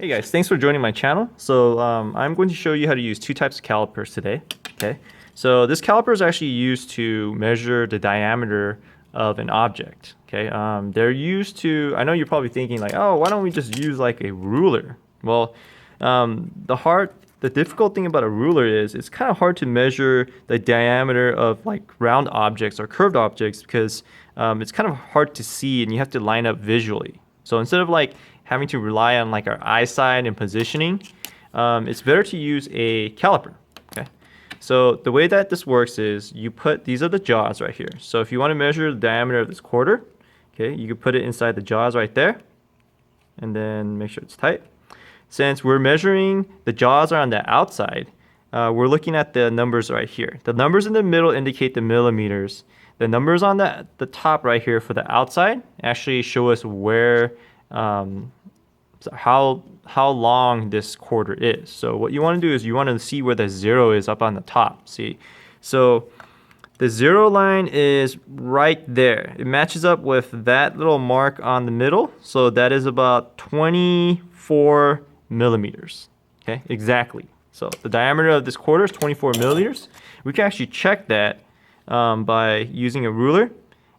Hey guys, thanks for joining my channel. So I'm going to show you how to use two types of calipers today. Okay, so this caliper is actually used to measure the diameter of an object. Okay, they're used to, I know you're probably thinking like, oh, why don't we just use like a ruler? Well, the difficult thing about a ruler is it's kind of hard to measure the diameter of like round objects or curved objects because it's kind of hard to see and you have to line up visually. So instead of like having to rely on like our eyesight and positioning, it's better to use a caliper. Okay, so the way that this works is you put, these are the jaws right here. So if you want to measure the diameter of this quarter, okay, you can put it inside the jaws right there and then make sure it's tight. Since we're measuring, the jaws are on the outside, we're looking at the numbers right here. The numbers in the middle indicate the millimeters. The numbers on the top right here for the outside actually show us where, how long this quarter is. So what you want to do is you want to see where the zero is up on the top. See, so the zero line is right there. It matches up with that little mark on the middle. So that is about 24 millimeters. Okay, exactly. So the diameter of this quarter is 24 millimeters. We can actually check that by using a ruler.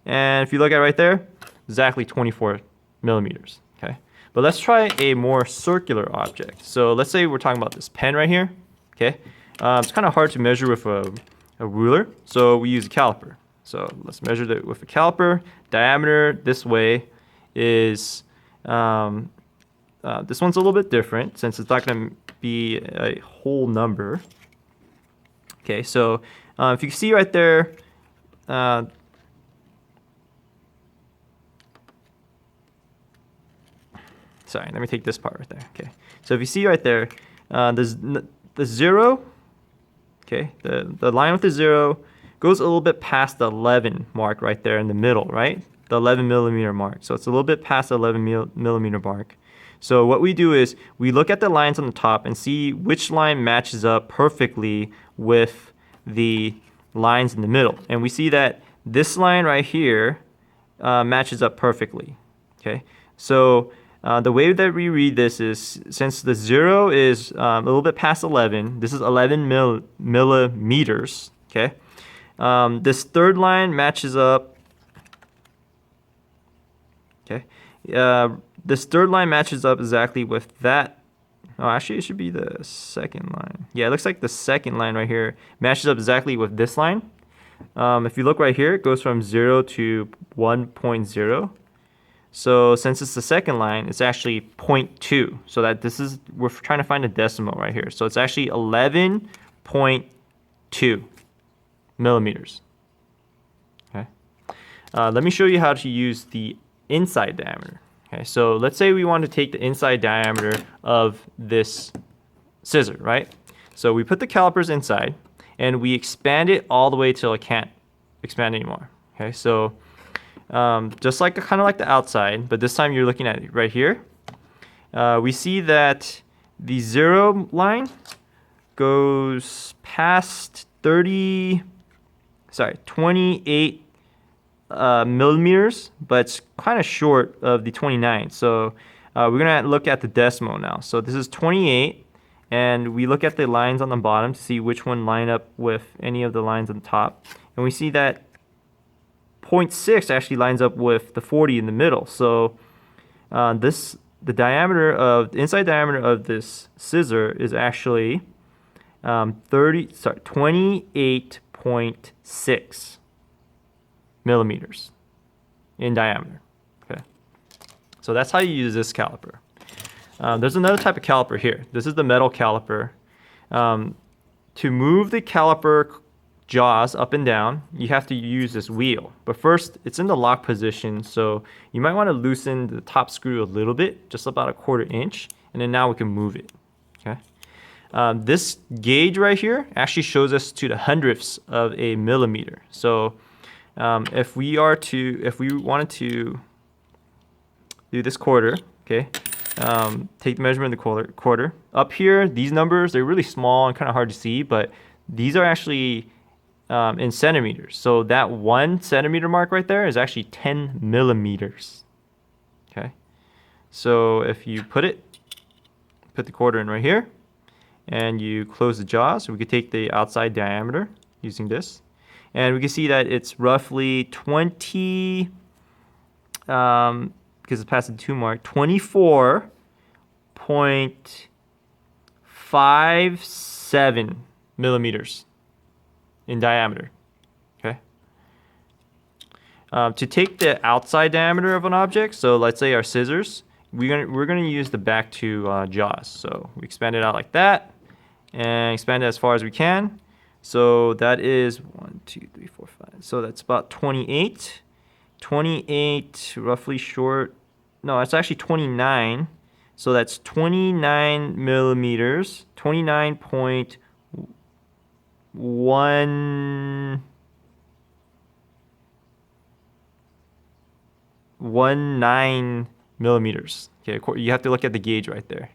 And if you look at right there, exactly 24 millimeters. Okay, but let's try a more circular object. So let's say we're talking about this pen right here. Okay, it's kind of hard to measure with a ruler, so we use a caliper. So let's measure it with a caliper. Diameter this way is this one's a little bit different since it's not going to be a whole number. Okay, so if you can see right there, sorry, let me take this part right there. Okay, so if you see right there, the zero, okay, the line with the zero goes a little bit past the 11 mark right there in the middle, right? The 11 millimeter mark. So it's a little bit past the 11 millimeter mark. So what we do is we look at the lines on the top and see which line matches up perfectly with the lines in the middle. And we see that this line right here matches up perfectly. Okay, so the way that we read this is, since the zero is a little bit past 11, this is 11 millimeters. Okay, this third line matches up. Okay, this third line matches up exactly with that. Oh, actually, it should be the second line. Yeah, it looks like the second line right here matches up exactly with this line. If you look right here, it goes from 0 to 1.0. So since it's the second line, it's actually 0.2. So that this is, we're trying to find a decimal right here. So it's actually 11.2 millimeters. Okay. Let me show you how to use the inside diameter. Okay, so let's say we want to take the inside diameter of this scissor, right? So we put the calipers inside and we expand it all the way till it can't expand anymore. Okay, so just like kind of like the outside, but this time you're looking at it right here. We see that the zero line goes past 28 millimeters, but it's kind of short of the 29. So we're gonna look at the decimal now. So this is 28, and we look at the lines on the bottom to see which one line up with any of the lines on the top, and we see that 0.6 actually lines up with the 40 in the middle. So the inside diameter of this scissor is actually 28.6 millimeters in diameter. Okay, so that's how you use this caliper. There's another type of caliper here. This is the metal caliper. To move the caliper jaws up and down, you have to use this wheel. But first, it's in the lock position, so you might want to loosen the top screw a little bit, just about a 1/4 inch, and then now we can move it. Okay. This gauge right here actually shows us to the hundredths of a millimeter. So if we wanted to do this quarter, okay, take the measurement of the quarter. Up here, these numbers, they're really small and kind of hard to see, but these are actually in centimeters. So that 1 centimeter mark right there is actually 10 millimeters. Okay, so if you put it put the quarter in right here, and you close the jaw. So we could take the outside diameter using this, and we can see that it's roughly 20, because it's past the 2 mark, 24.57 millimeters in diameter. Okay. To take the outside diameter of an object, so let's say our scissors, we're gonna use the back two jaws. So we expand it out like that, and expand it as far as we can. So that is 1, 2, 3, 4, 5. So that's about 28. 28 roughly short. No, it's actually 29. So that's 29 millimeters. 29.19 millimeters. Okay, you have to look at the gauge right there.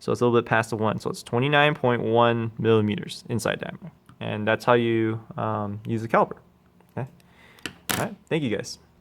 So it's a little bit past the 1. So it's 29.1 millimeters inside diameter. And that's how you use the caliper. Okay. All right. Thank you guys.